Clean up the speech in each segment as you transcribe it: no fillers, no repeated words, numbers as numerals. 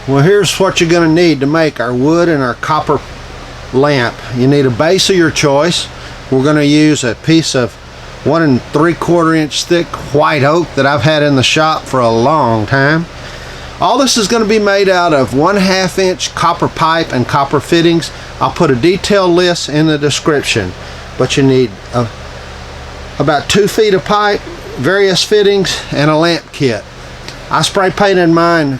Well, here's what you're going to need to make our wood and our copper lamp. You need a base of your choice. We're going to use a piece of 1 3/4 inch thick white oak that I've had in the shop for a long time. All this is going to be made out of 1/2 inch copper pipe and copper fittings. I'll put a detailed list in the description. But you need about 2 feet of pipe, various fittings, and a lamp kit. I spray painted mine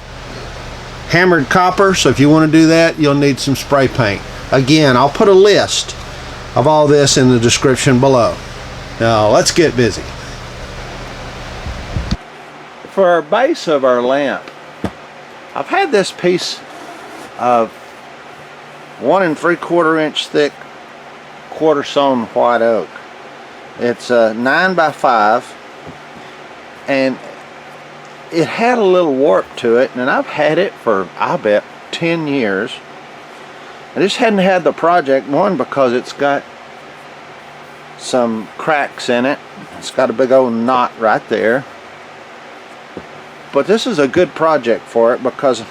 hammered copper, so if you want to do that, you'll need some spray paint. Again, I'll put a list of all this in the description below. Now let's get busy. For our base of our lamp, I've had this piece of 1 3/4 inch thick quarter sawn white oak. It's 9 by 5, and it had a little warp to it, and I've had it for, I bet, 10 years. I just hadn't had the project, one, because it's got some cracks in it. It's got a big old knot right there. But this is a good project for it because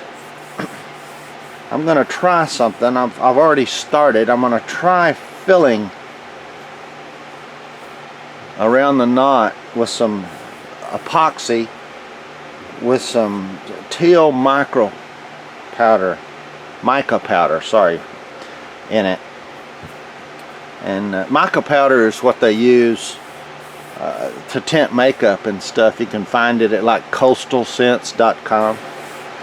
I'm going to try something. I've already started. I'm going to try filling around the knot with some epoxy with some teal mica powder, sorry, in it. And mica powder is what they use to tint makeup and stuff. You can find it at like coastalscents.com.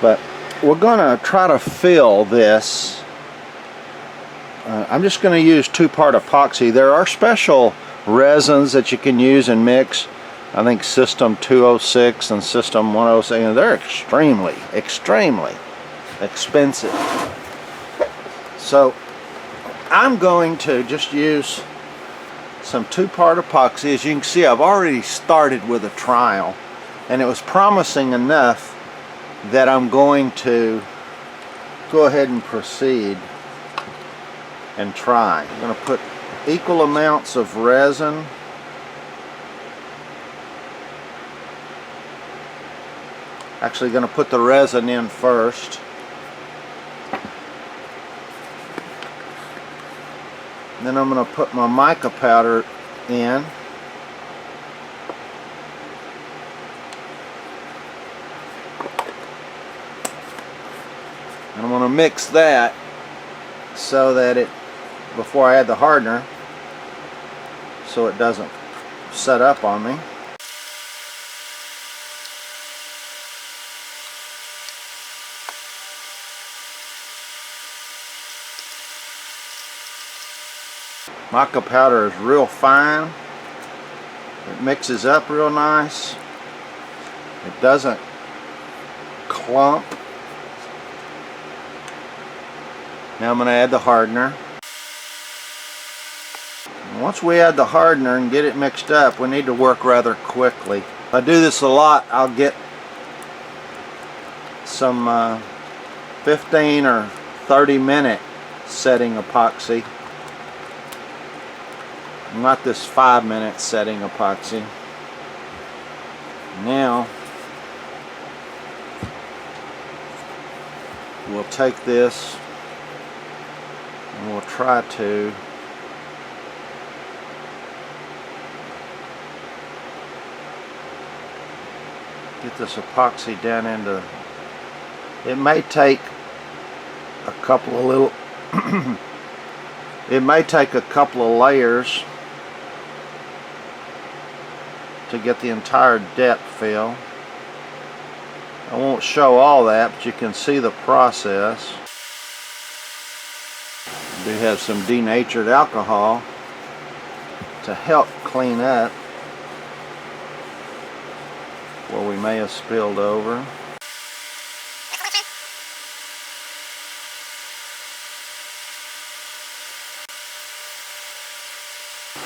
But we're gonna try to fill this. I'm just gonna use 2-part epoxy. There are special resins that you can use and mix. I think System 206 and System 106, and they're extremely expensive. So I'm going to just use some 2-part epoxy. As you can see, I've already started with a trial, and it was promising enough that I'm going to go ahead and proceed and try. I'm going to put equal amounts of resin. Actually going to put the resin in first. Then I'm going to put my mica powder in. And I'm going to mix that so that it, before I add the hardener, so it doesn't set up on me. Mica powder is real fine. It mixes up real nice. It doesn't clump. Now I'm going to add the hardener. And once we add the hardener and get it mixed up, we need to work rather quickly. If I do this a lot, I'll get some 15 or 30 minute setting epoxy. Not this 5-minute setting epoxy. Now we'll take this and we'll try to get this epoxy down into, it may take a couple of little it may take a couple of layers to get the entire depth fill. I won't show all that, but you can see the process. We do have some denatured alcohol to help clean up where we may have spilled over.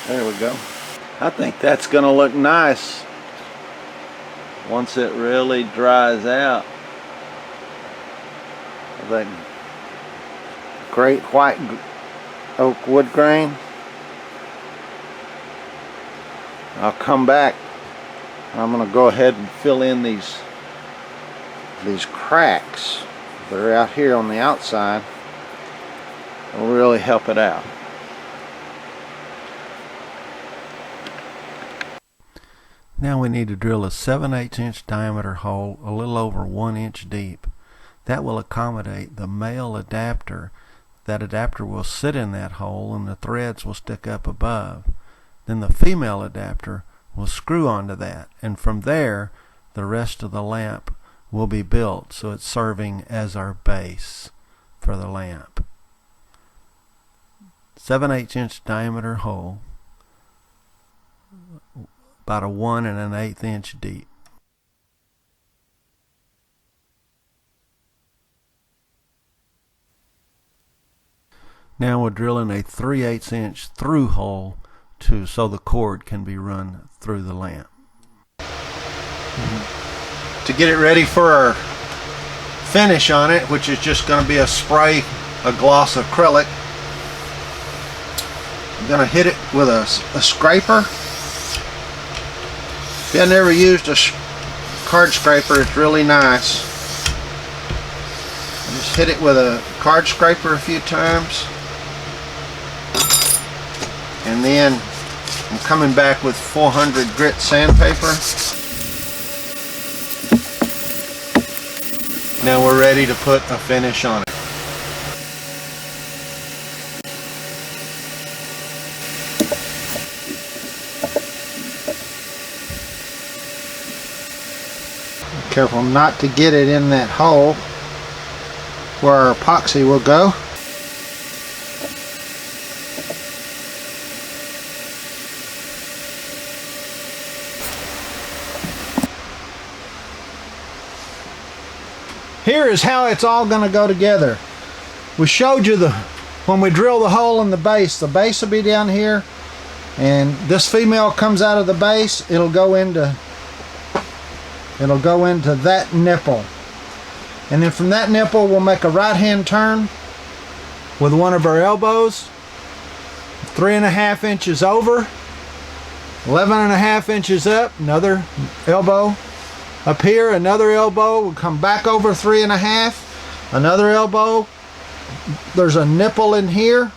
There we go. I think that's going to look nice once it really dries out. I think great white oak wood grain. I'll come back. I'm going to go ahead and fill in these cracks that are out here on the outside will really help it out. Now we need to drill a 7/8 inch diameter hole a little over 1 inch deep. That will accommodate the male adapter. That adapter will sit in that hole and the threads will stick up above. Then the female adapter will screw onto that, and from there the rest of the lamp will be built, so it's serving as our base for the lamp. 7/8 inch diameter hole, about a 1 1/8 inch deep. Now we're drilling a 3/8 inch through hole so the cord can be run through the lamp. To get it ready for our finish on it, which is just going to be a gloss acrylic, I'm going to hit it with a scraper. If you have never used a card scraper, it's really nice. Just hit it with a card scraper a few times, and then I'm coming back with 400 grit sandpaper. Now we're ready to put a finish on it. Careful not to get it in that hole where our epoxy will go. Here is how it's all going to go together. We showed you when we drill the hole in the base will be down here, and this female comes out of the base, it'll go into that nipple. And then from that nipple we'll make a right hand turn with one of our elbows, 3.5 inches over, 11.5 inches up, another elbow up here, another elbow, we'll come back over 3.5, another elbow, there's a nipple in here,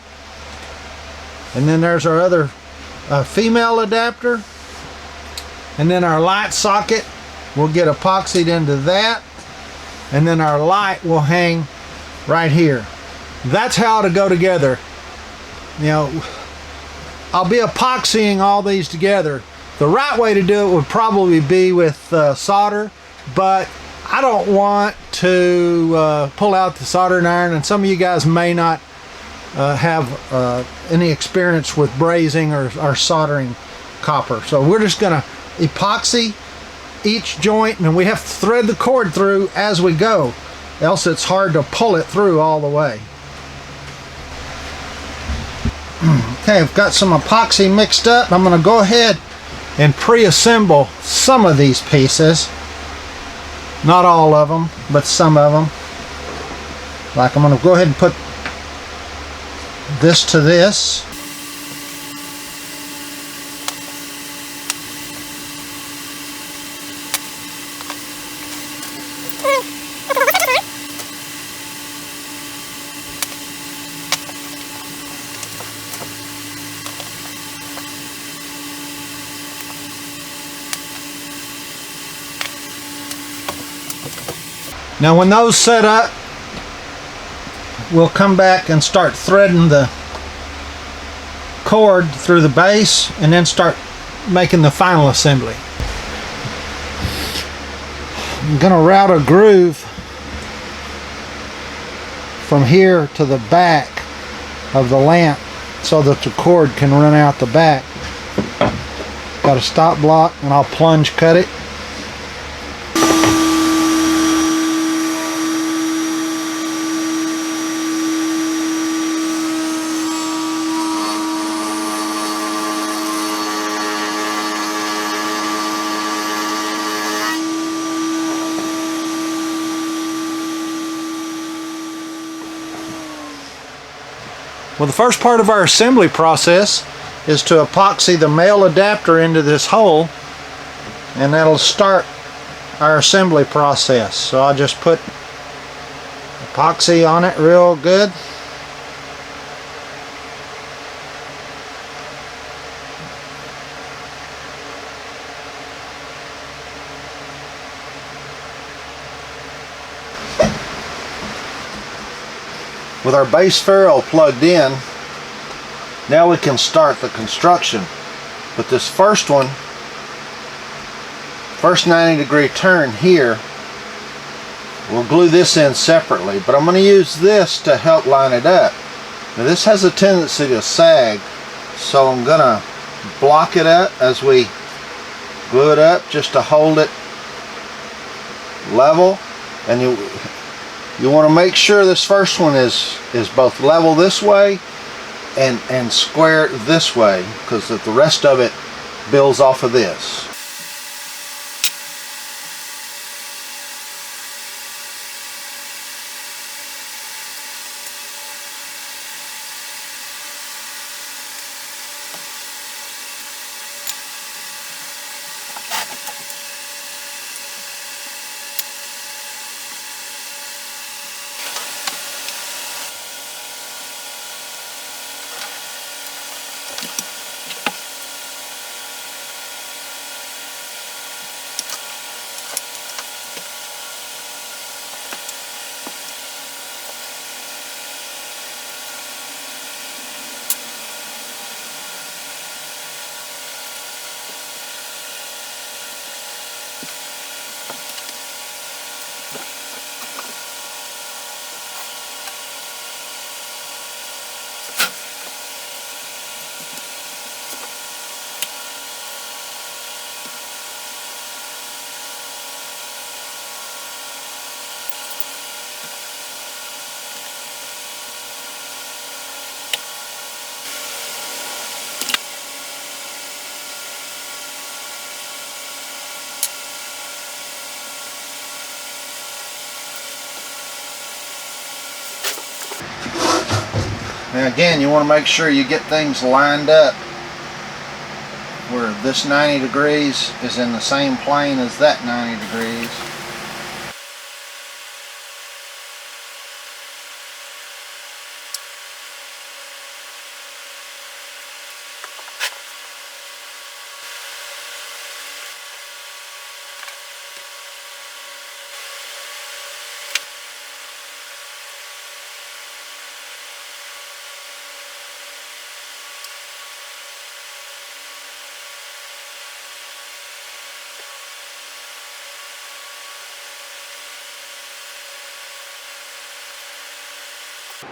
and then there's our other female adapter, and then our light socket will get epoxied into that, and then our light will hang right here. That's how to go together. You know, I'll be epoxying all these together. The right way to do it would probably be with solder, but I don't want to pull out the soldering iron, and some of you guys may not have any experience with brazing or soldering copper. So we're just going to epoxy each joint, and we have to thread the cord through as we go, else it's hard to pull it through all the way. Okay, I've got some epoxy mixed up. I'm going to go ahead and pre-assemble some of these pieces. Not all of them, but some of them. Like, I'm going to go ahead and put this to this. Now when those set up, we'll come back and start threading the cord through the base and then start making the final assembly. I'm going to route a groove from here to the back of the lamp so that the cord can run out the back. Got a stop block, and I'll plunge cut it. Well, the first part of our assembly process is to epoxy the male adapter into this hole, and that'll start our assembly process. So I'll just put a epoxy on it real good. With our base ferrule plugged in, now we can start the construction. But this first one, first 90-degree turn here, we'll glue this in separately, but I'm going to use this to help line it up. Now this has a tendency to sag, so I'm going to block it up as we glue it up just to hold it level. And you want to make sure this first one is both level this way and square this way, because the rest of it builds off of this. Now again, you want to make sure you get things lined up where this 90 degrees is in the same plane as that 90 degrees.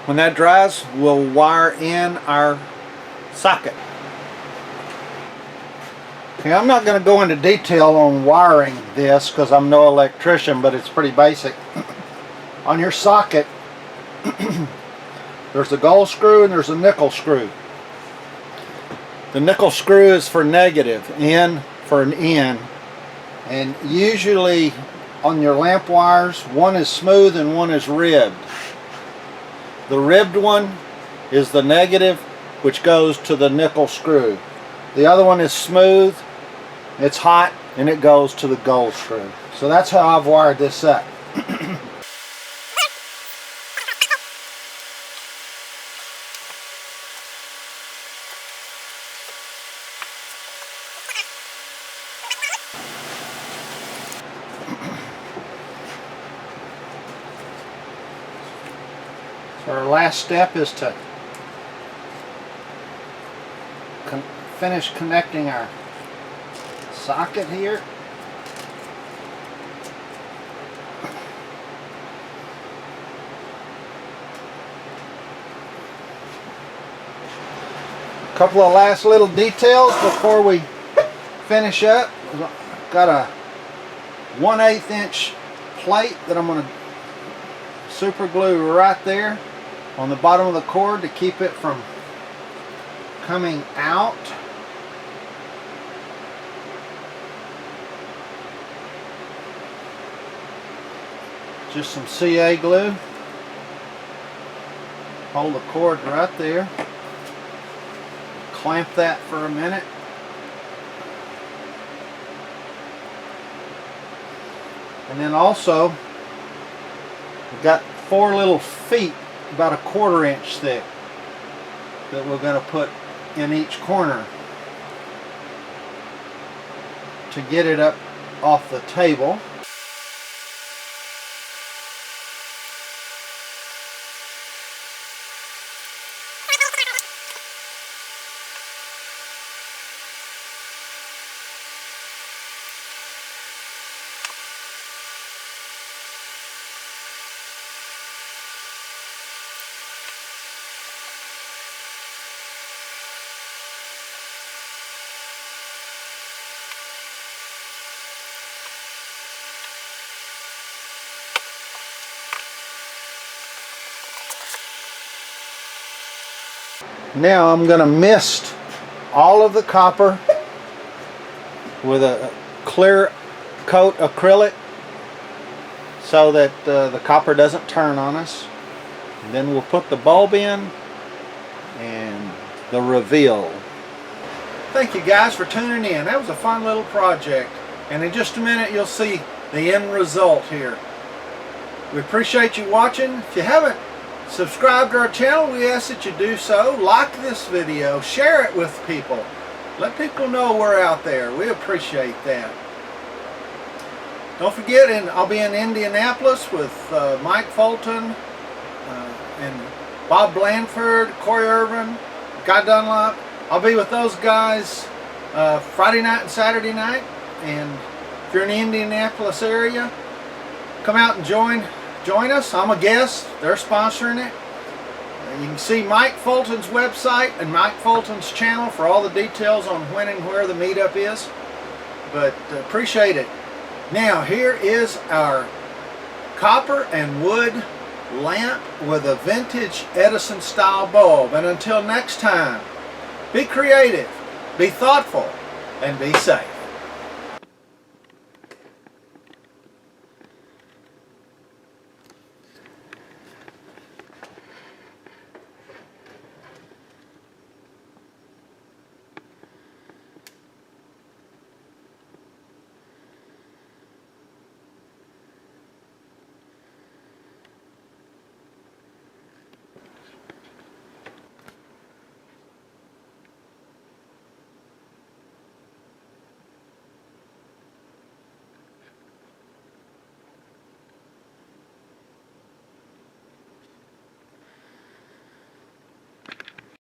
When that dries, we'll wire in our socket. Okay, I'm not going to go into detail on wiring this because I'm no electrician, but it's pretty basic. On your socket, there's a gold screw and there's a nickel screw. The nickel screw is for negative, in for an in. And usually on your lamp wires, one is smooth and one is ribbed. The ribbed one is the negative, which goes to the nickel screw. The other one is smooth, it's hot, and it goes to the gold screw. So that's how I've wired this up. So our last step is to finish connecting our socket here. A couple of last little details before we finish up. Got a 1/8 inch plate that I'm going to super glue right there on the bottom of the cord to keep it from coming out. Just some CA glue. Hold the cord right there. Clamp that for a minute. And then also, we've got 4 little feet about a 1/4 inch thick that we're going to put in each corner to get it up off the table. Now I'm going to mist all of the copper with a clear coat acrylic so that the copper doesn't turn on us. And then we'll put the bulb in and the reveal. Thank you guys for tuning in. That was a fun little project, and in just a minute you'll see the end result here. We appreciate you watching. If you haven't subscribed to our channel, we ask that you do so. Like this video, share it with people. Let people know we're out there. We appreciate that. Don't forget, I'll be in Indianapolis with Mike Fulton and Bob Blandford, Corey Irvin, Guy Dunlop. I'll be with those guys Friday night and Saturday night. And if you're in the Indianapolis area, come out and join us. I'm a guest. They're sponsoring it. You can see Mike Fulton's website and Mike Fulton's channel for all the details on when and where the meetup is. But appreciate it. Now here is our copper and wood lamp with a vintage Edison style bulb. And until next time, be creative, be thoughtful, and be safe.